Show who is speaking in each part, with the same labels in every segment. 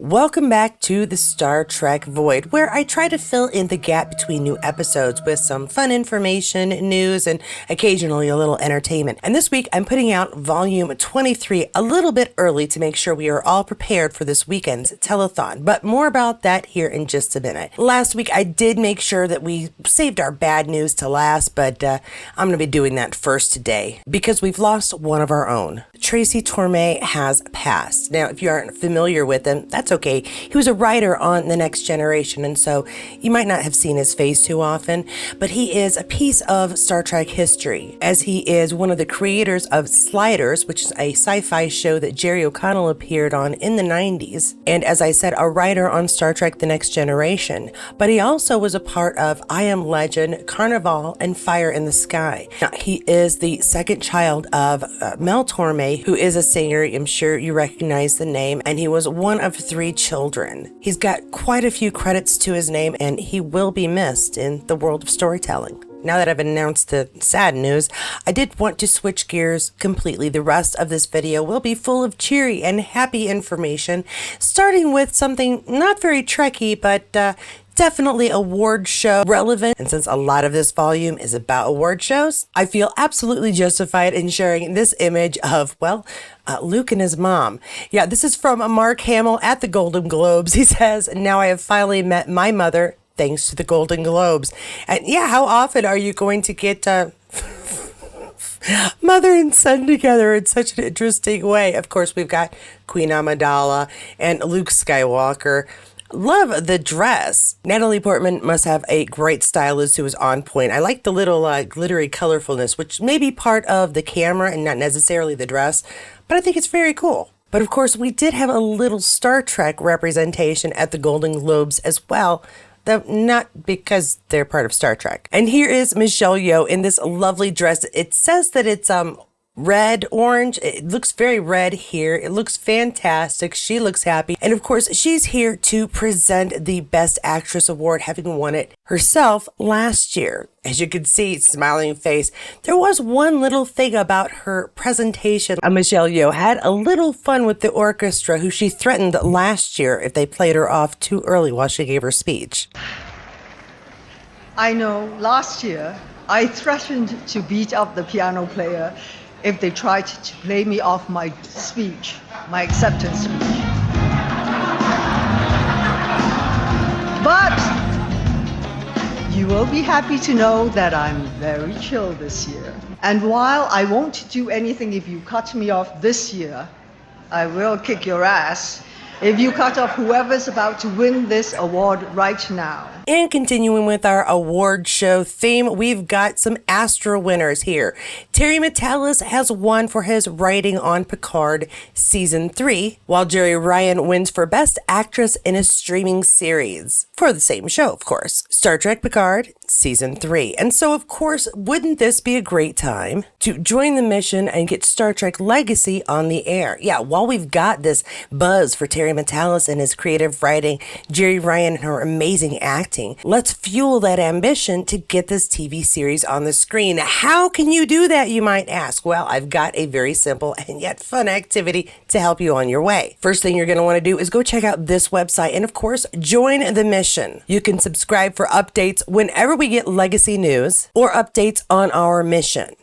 Speaker 1: Welcome back to the Star Trek Void, where I try to fill in the gap between new episodes with some fun information, news, and occasionally a little entertainment. And this week I'm putting out volume 23 a little bit early to make sure we are all prepared for this weekend's telethon, but more about that here in just a minute. Last week I did make sure that we saved our bad news to last, but I'm going to be doing that first today because we've lost one of our own. Tracy Torme has passed. Now, if you aren't familiar with him, that's okay. He was a writer on The Next Generation, and so you might not have seen his face too often, but he is a piece of Star Trek history, as he is one of the creators of Sliders, which is a sci-fi show that Jeri O'Connell appeared on in the 90s, and as I said, a writer on Star Trek The Next Generation. But he also was a part of I Am Legend, Carnival, and Fire in the Sky. Now, he is the second child of Mel Torme, who is a singer. I'm sure you recognize the name, and he was one of 3 children. He's got quite a few credits to his name, and he will be missed in the world of storytelling. Now that I've announced the sad news, I did want to switch gears completely. The rest of this video will be full of cheery and happy information, starting with something not very Trekky, but definitely award show relevant. And since a lot of this volume is about award shows, I feel absolutely justified in sharing this image of, well, Luke and his mom. Yeah, this is from Mark Hamill at the Golden Globes. He says, "Now I have finally met my mother thanks to the Golden Globes." And yeah, how often are you going to get mother and son together in such an interesting way? Of course, we've got Queen Amidala and Luke Skywalker. Love the dress. Natalie Portman must have a great stylist who is on point. I like the little glittery colorfulness, which may be part of the camera and not necessarily the dress, but I think it's very cool. But of course, we did have a little Star Trek representation at the Golden Globes as well, though not because they're part of Star Trek. And here is Michelle Yeoh in this lovely dress. It says that it's red, orange. It looks very red here. It looks fantastic. She looks happy. And of course, she's here to present the Best Actress Award, having won it herself last year. As you can see, smiling face. There was one little thing about her presentation. Michelle Yeoh had a little fun with the orchestra, who she threatened last year if they played her off too early while she gave her speech.
Speaker 2: I know last year I threatened to beat up the piano player if they tried to play me off my speech, my acceptance speech. But you will be happy to know that I'm very chill this year. And while I won't do anything if you cut me off this year, I will kick your ass if you cut off whoever's about to win this award right now.
Speaker 1: And continuing with our award show theme, we've got some ASTRA winners here. Terry Matalas has won for his writing on Picard Season 3, while Jeri Ryan wins for Best Actress in a Streaming Series. For the same show, of course. Star Trek Picard Season 3. And so, of course, wouldn't this be a great time to join the mission and get Star Trek Legacy on the air? Yeah, while we've got this buzz for Terry Matalas and his creative writing, Jeri Ryan and her amazing acting, let's fuel that ambition to get this TV series on the screen. How can you do that, you might ask? Well, I've got a very simple and yet fun activity to help you on your way. First thing you're going to want to do is go check out this website and, of course, join the mission. You can subscribe for updates whenever we get legacy news or updates on our mission.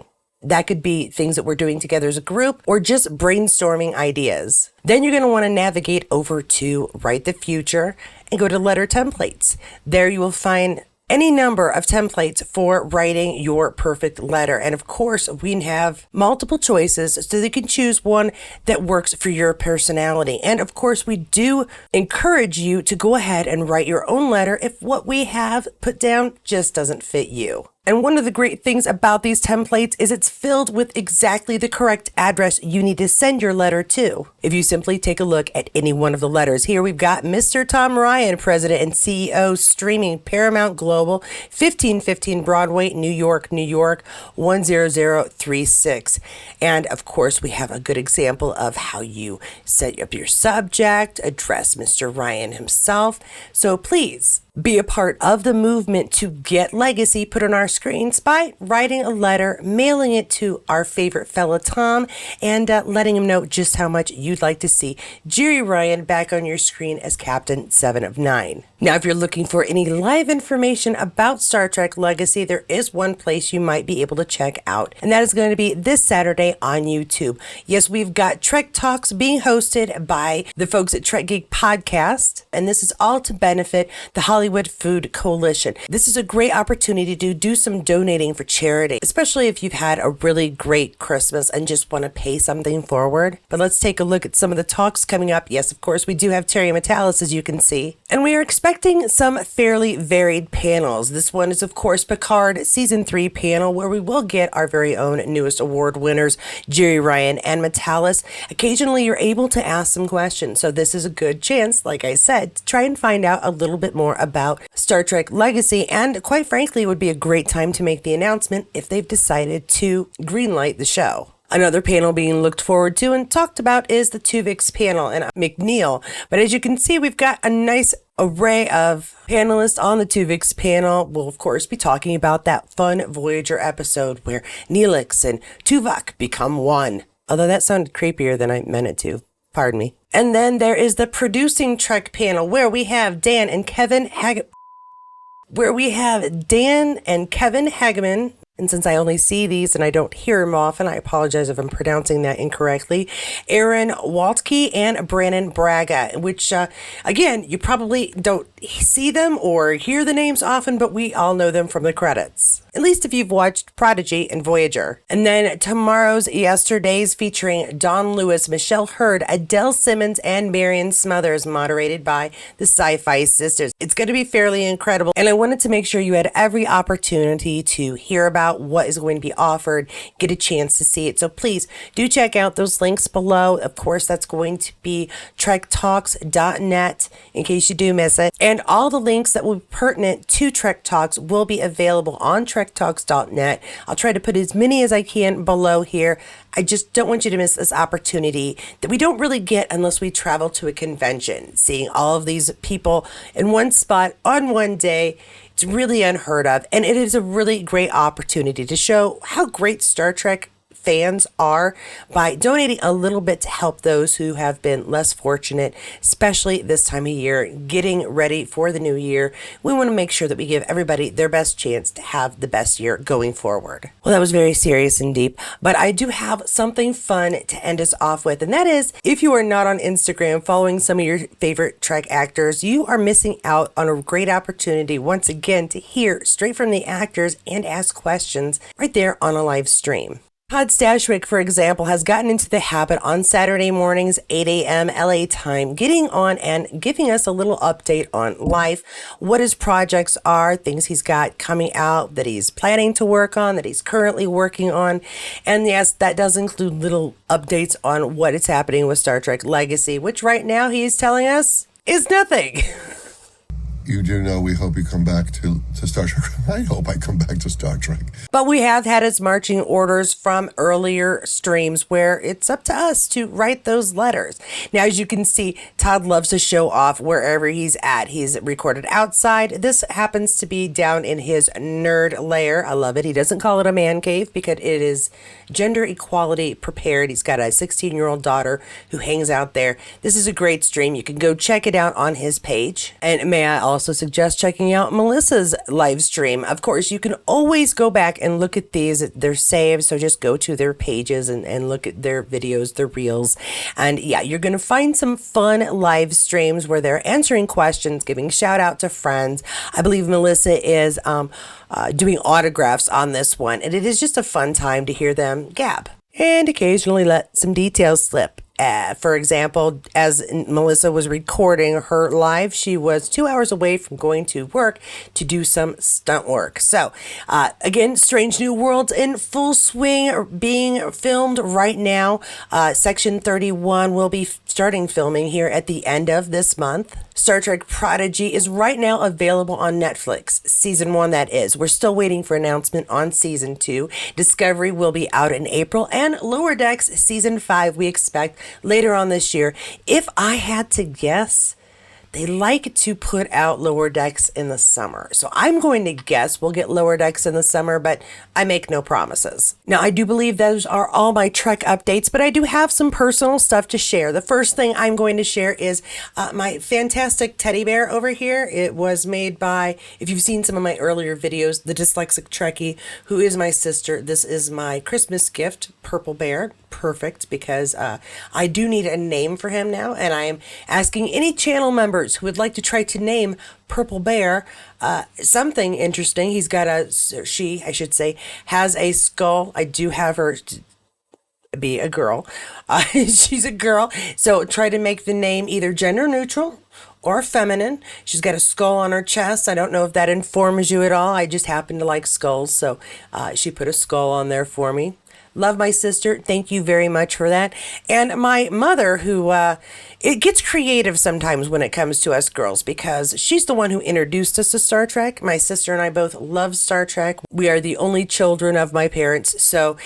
Speaker 1: That could be things that we're doing together as a group or just brainstorming ideas. Then you're going to want to navigate over to Write the Future and go to Letter Templates. There you will find any number of templates for writing your perfect letter. And of course, we have multiple choices so you can choose one that works for your personality. And of course, we do encourage you to go ahead and write your own letter if what we have put down just doesn't fit you. And one of the great things about these templates is it's filled with exactly the correct address you need to send your letter to. If you simply take a look at any one of the letters, here we've got Mr. Tom Ryan, President and CEO, streaming Paramount Global, 1515 Broadway, New York, New York, 10036. And of course, we have a good example of how you set up your subject, address Mr. Ryan himself. So please, Be a part of the movement to get Legacy put on our screens by writing a letter, mailing it to our favorite fella Tom, and letting him know just how much you'd like to see Jeri Ryan back on your screen as Captain 7 of 9. Now, if you're looking for any live information about Star Trek Legacy, there is one place you might be able to check out, and that is going to be this Saturday on YouTube. Yes, we've got Trek Talks being hosted by the folks at Trek Geek Podcast, and this is all to benefit the Hollywood Food Coalition. This is a great opportunity to do some donating for charity, especially if you've had a really great Christmas and just want to pay something forward. But let's take a look at some of the talks coming up. Yes, of course, we do have Terry Matalas, as you can see, and we are expecting some fairly varied panels. This one is, of course, Picard Season 3 panel, where we will get our very own newest award winners, Jeri Ryan and Matalas. Occasionally, you're able to ask some questions, so this is a good chance, like I said, to try and find out a little bit more about Star Trek Legacy, and quite frankly, it would be a great time to make the announcement if they've decided to greenlight the show. Another panel being looked forward to and talked about is the Tuvix panel and McNeil. But as you can see, we've got a nice array of panelists on the Tuvix panel. We'll, of course, be talking about that fun Voyager episode where Neelix and Tuvok become one. Although that sounded creepier than I meant it to. Pardon me. And then there is the Producing Trek panel where we have Dan and Kevin Hageman. And since I only see these and I don't hear them often, I apologize if I'm pronouncing that incorrectly. Aaron Waltke and Brandon Braga, which, again, you probably don't see them or hear the names often, but we all know them from the credits. At least if you've watched Prodigy and Voyager. And then tomorrow's Yesterdays featuring Don Lewis, Michelle Hurd, Adele Simmons, and Marion Smothers, moderated by the Sci-Fi Sisters. It's going to be fairly incredible, and I wanted to make sure you had every opportunity to hear about what is going to be offered, get a chance to see it. So please do check out those links below. Of course, that's going to be trektalks.net in case you do miss it. And all the links that will be pertinent to Trek Talks will be available on trektalks.net. I'll try to put as many as I can below here. I just don't want you to miss this opportunity that we don't really get unless we travel to a convention. Seeing all of these people in one spot on one day, it's really unheard of, and it is a really great opportunity to show how great Star Trek fans are by donating a little bit to help those who have been less fortunate, especially this time of year, getting ready for the new year. We want to make sure that we give everybody their best chance to have the best year going forward. Well, that was very serious and deep, but I do have something fun to end us off with, and that is, if you are not on Instagram following some of your favorite Trek actors, you are missing out on a great opportunity once again to hear straight from the actors and ask questions right there on a live stream. Todd Stashwick, for example, has gotten into the habit on Saturday mornings, 8 a.m. LA time, getting on and giving us a little update on life, what his projects are, things he's got coming out that he's planning to work on, that he's currently working on. And yes, that does include little updates on what is happening with Star Trek Legacy, which right now he is telling us is nothing.
Speaker 3: You do know we hope you come back to Star Trek. I hope I come back to Star Trek.
Speaker 1: But we have had his marching orders from earlier streams where it's up to us to write those letters. Now, as you can see, Todd loves to show off wherever he's at. He's recorded outside. This happens to be down in his nerd lair. I love it. He doesn't call it a man cave because it is gender equality prepared. He's got a 16-year-old daughter who hangs out there. This is a great stream. You can go check it out on his page. And may I also suggest checking out Melissa's live stream. Of course, you can always go back and look at these. They're saved, so just go to their pages and look at their videos, their reels. And yeah, you're going to find some fun live streams where they're answering questions, giving shout out to friends. I believe Melissa is doing autographs on this one, and it is just a fun time to hear them gab and occasionally let some details slip. For example, as Melissa was recording her live, she was 2 hours away from going to work to do some stunt work. So, again, Strange New Worlds in full swing, being filmed right now. Section 31 will be starting filming here at the end of this month. Star Trek Prodigy is right now available on Netflix. Season 1, that is. We're still waiting for announcement on Season 2. Discovery will be out in April, and Lower Decks Season 5 we expect later on this year. If I had to guess, they like to put out Lower Decks in the summer. So I'm going to guess we'll get Lower Decks in the summer, but I make no promises. Now, I do believe those are all my Trek updates, but I do have some personal stuff to share. The first thing I'm going to share is my fantastic teddy bear over here. It was made by, if you've seen some of my earlier videos, the Dyslexic Trekkie, who is my sister. This is my Christmas gift, Purple Bear. Perfect, because I do need a name for him now, and I am asking any channel members who would like to try to name Purple Bear something interesting. He's got she, I should say, has a skull. I do have her be a girl. She's a girl, so try to make the name either gender neutral or feminine. She's got a skull on her chest. I don't know if that informs you at all. I just happen to like skulls, so she put a skull on there for me. Love my sister. Thank you very much for that. And my mother, who it gets creative sometimes when it comes to us girls, because she's the one who introduced us to Star Trek. My sister and I both love Star Trek. We are the only children of my parents. So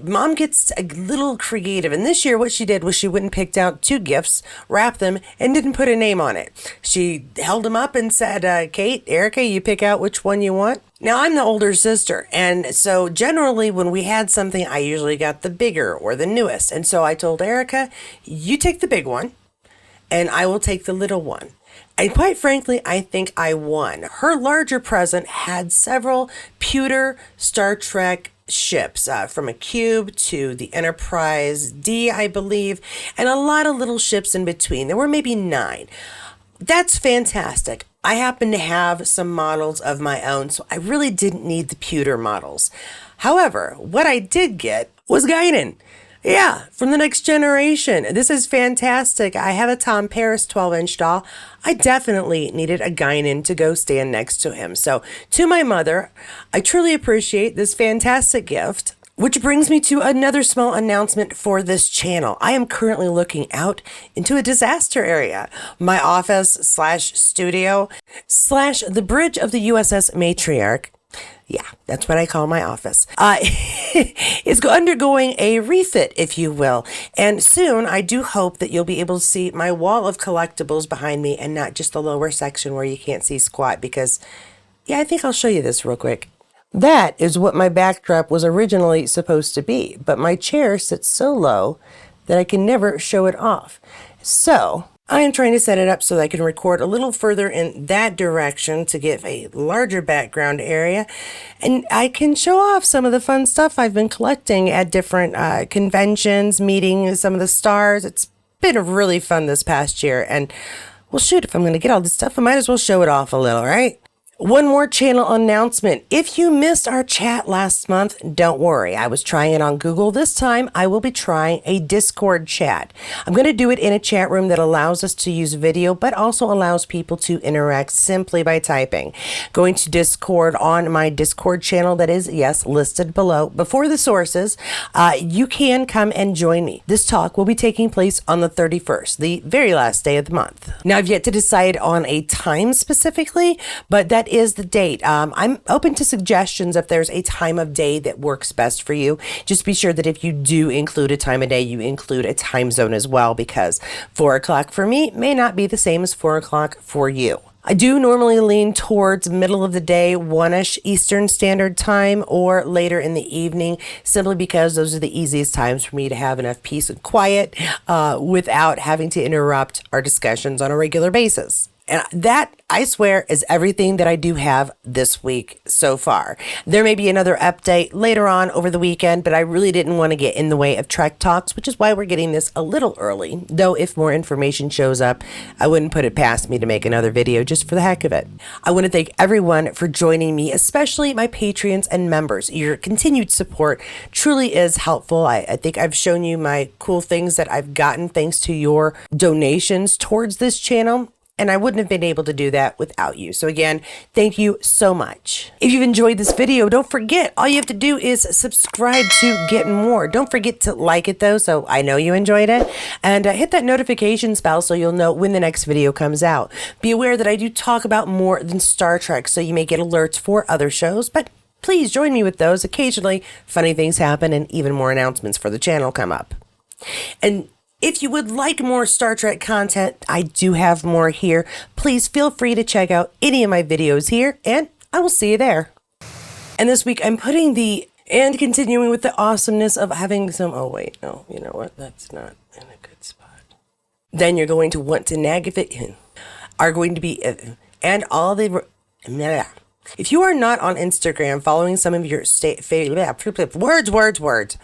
Speaker 1: mom gets a little creative. And this year what she did was she went and picked out 2 gifts, wrapped them, and didn't put a name on it. She held them up and said, Kate, Erica, you pick out which one you want. Now, I'm the older sister, and so generally when we had something, I usually got the bigger or the newest. And so I told Erica, you take the big one, and I will take the little one. And quite frankly, I think I won. Her larger present had several pewter Star Trek ships, from a cube to the Enterprise D, I believe, and a lot of little ships in between. There were maybe 9. That's fantastic. I happen to have some models of my own, so I really didn't need the pewter models. However, what I did get was Guinan. Yeah, from the Next Generation. This is fantastic. I have a Tom Paris 12-inch doll. I definitely needed a Guinan to go stand next to him. So, to my mother, I truly appreciate this fantastic gift. Which brings me to another small announcement for this channel. I am currently looking out into a disaster area. My office/studio/ the bridge of the USS Matriarch. Yeah, that's what I call my office. Is undergoing a refit, if you will. And soon, I do hope that you'll be able to see my wall of collectibles behind me and not just the lower section where you can't see squat, because, yeah, I think I'll show you this real quick. That is what my backdrop was originally supposed to be, but my chair sits so low that I can never show it off. So I am trying to set it up so that I can record a little further in that direction to give a larger background area, and I can show off some of the fun stuff I've been collecting at different conventions, meeting some of the stars. It's been really fun this past year, and well, shoot, if I'm going to get all this stuff, I might as well show it off a little, right? One more channel announcement. If you missed our chat last month, don't worry. I was trying it on Google. This time, I will be trying a Discord chat. I'm going to do it in a chat room that allows us to use video, but also allows people to interact simply by typing. Going to Discord on my Discord channel that is, yes, listed below. Before the sources, you can come and join me. This talk will be taking place on the 31st, the very last day of the month. Now, I've yet to decide on a time specifically, but that is the date. I'm open to suggestions if there's a time of day that works best for you. Just be sure that if you do include a time of day, you include a time zone as well, because 4 o'clock for me may not be the same as 4 o'clock for you. I do normally lean towards middle of the day, 1-ish Eastern Standard Time, or later in the evening, simply because those are the easiest times for me to have enough peace and quiet without having to interrupt our discussions on a regular basis. And that, I swear, is everything that I do have this week so far. There may be another update later on over the weekend, but I really didn't want to get in the way of Trek Talks, which is why we're getting this a little early. Though if more information shows up, I wouldn't put it past me to make another video just for the heck of it. I want to thank everyone for joining me, especially my Patreons and members. Your continued support truly is helpful. I think I've shown you my cool things that I've gotten thanks to your donations towards this channel. And I wouldn't have been able to do that without you. So again, thank you so much. If you've enjoyed this video, don't forget, all you have to do is subscribe to get more. Don't forget to like it though, so I know you enjoyed it. And hit that notifications bell so you'll know when the next video comes out. Be aware that I do talk about more than Star Trek, so you may get alerts for other shows, but please join me with those. Occasionally, funny things happen and even more announcements for the channel come up. And If you would like more Star Trek content, I do have more here. Please feel free to check out any of my videos here, and I will see you there. And this week I'm continuing with the awesomeness of having some, oh wait, no, you know what, that's not in a good spot. Then you're going to want to navigate, are going to be, and all the, if you are not on Instagram following some of your words.